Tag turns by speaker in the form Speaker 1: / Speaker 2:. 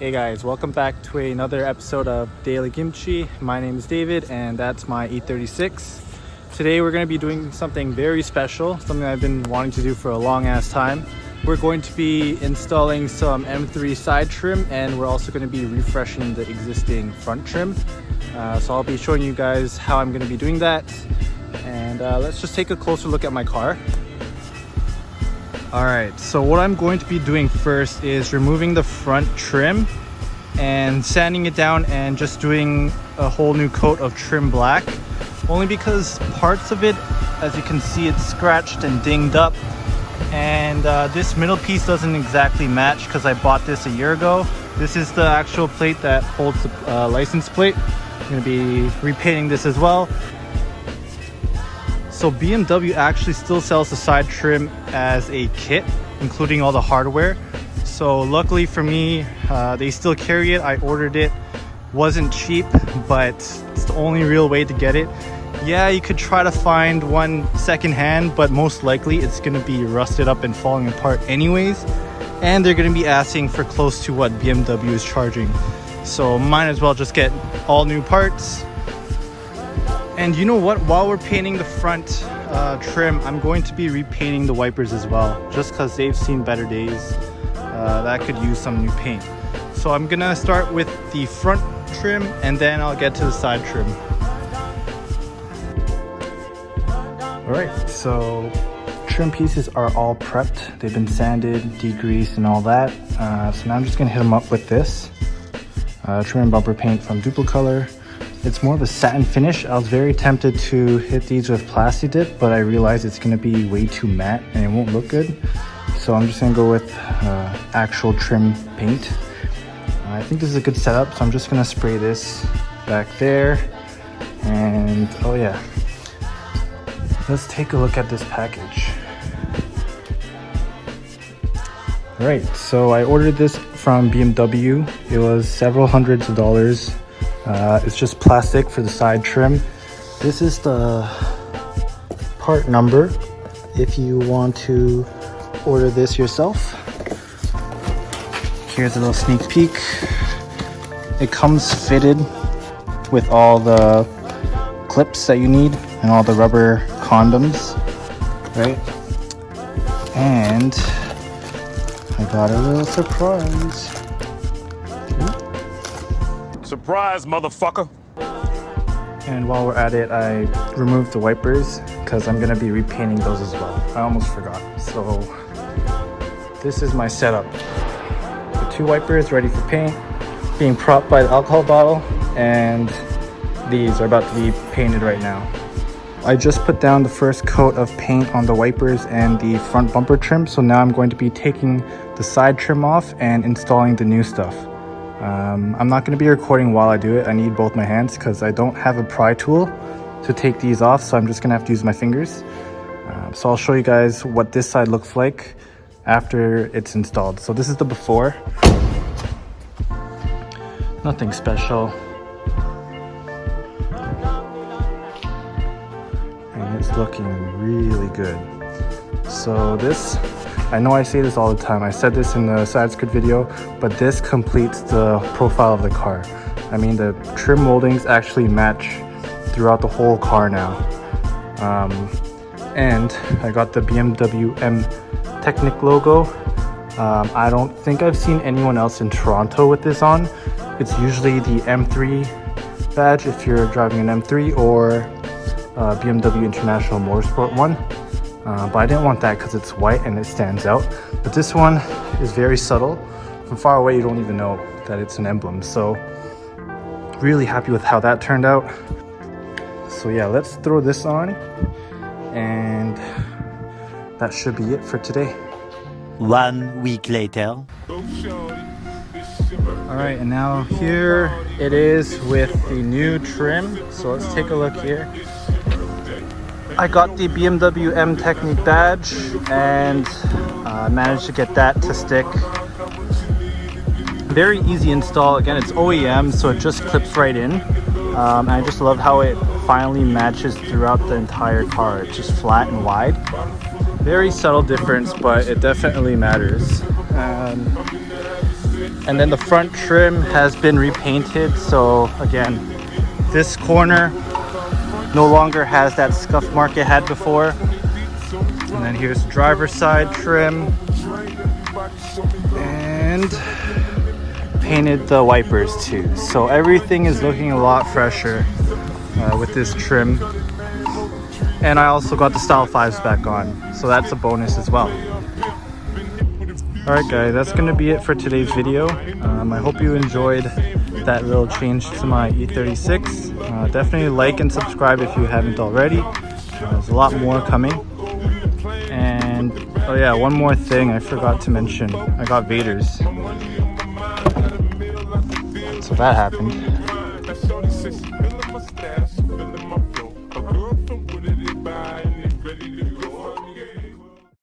Speaker 1: Hey guys, welcome back to another episode of Daily Kimchi. My name is David and that's my E36. Today we're going to be doing something very special, something I've been wanting to do for a long ass time. We're going to be installing some M3 side trim and we're also going to be refreshing the existing front trim. So I'll be showing you guys how I'm going to be doing that. And let's just take a closer look at my car. Alright, so what I'm going to be doing first is removing the front trim and sanding it down and just doing a whole new coat of trim black. Only because parts of it, as you can see, it's scratched and dinged up. And this middle piece doesn't exactly match because I bought this a year ago. This is the actual plate that holds the license plate. I'm going to be repainting this as well. So BMW actually still sells the side trim as a kit, including all the hardware. So luckily for me, they still carry it. I ordered it. Wasn't cheap, but it's the only real way to get it. Yeah, you could try to find one secondhand, but most likely it's going to be rusted up and falling apart anyways. And they're going to be asking for close to what BMW is charging. So might as well just get all new parts. And you know what, while we're painting the front trim, I'm going to be repainting the wipers as well, just because they've seen better days. That could use some new paint. So I'm gonna start with the front trim and then I'll get to the side trim. Alright, so trim pieces are all prepped. They've been sanded, degreased and all that. So now I'm just gonna hit them up with this trim and bumper paint from Duplicolor. It's more of a satin finish. I was very tempted to hit these with Plasti Dip, but I realized it's going to be way too matte and it won't look good. So I'm just going to go with actual trim paint. I think this is a good setup, so I'm just going to spray this back there. And oh yeah, let's take a look at this package. Alright, so I ordered this from BMW. It was several hundreds of dollars. It's just plastic for the side trim. This is the part number if you want to order this yourself. Here's a little sneak peek. It comes fitted with all the clips that you need and all the rubber condoms, right? And I got a little surprise.
Speaker 2: Surprise, motherfucker!
Speaker 1: And while we're at it, I removed the wipers because I'm gonna be repainting those as well. I almost forgot. So this is my setup. The two wipers ready for paint, being propped by the alcohol bottle, and these are about to be painted right now. I just put down the first coat of paint on the wipers and the front bumper trim, so now I'm going to be taking the side trim off and installing the new stuff. I'm not going to be recording while I do it. I need both my hands because I don't have a pry tool to take these off, so I'm just going to have to use my fingers. So I'll show you guys what this side looks like after it's installed. So this is the before. Nothing special. And it's looking really good. So this, I know I say this all the time, I said this in the side skirt video, but this completes the profile of the car. I mean, the trim moldings actually match throughout the whole car now. And I got the BMW M Technic logo. I don't think I've seen anyone else in Toronto with this on. It's usually the M3 badge if you're driving an M3 or BMW International Motorsport one. But I didn't want that because it's white and it stands out. But this one is very subtle. From far away, you don't even know that it's an emblem. So really happy with how that turned out. So yeah, let's throw this on. And that should be it for today.
Speaker 3: 1 week later.
Speaker 1: Alright, and now here it is with the new trim. So let's take a look here. I got the BMW M Technic badge and managed to get that to stick. Very easy install. Again, it's OEM, so it just clips right in. And I just love how it finally matches throughout the entire car. It's just flat and wide. Very subtle difference, but it definitely matters. And then the front trim has been repainted. So again, this corner no longer has that scuff mark it had before. And then here's the driver's side trim. And painted the wipers too. So everything is looking a lot fresher with this trim. And I also got the Style 5s back on. So that's a bonus as well. Alright guys, that's going to be it for today's video. I hope you enjoyed that little change to my E36. Definitely like and subscribe if you haven't already. There's a lot more coming. And oh yeah, one more thing I forgot to mention. I got Vaders. So that happened.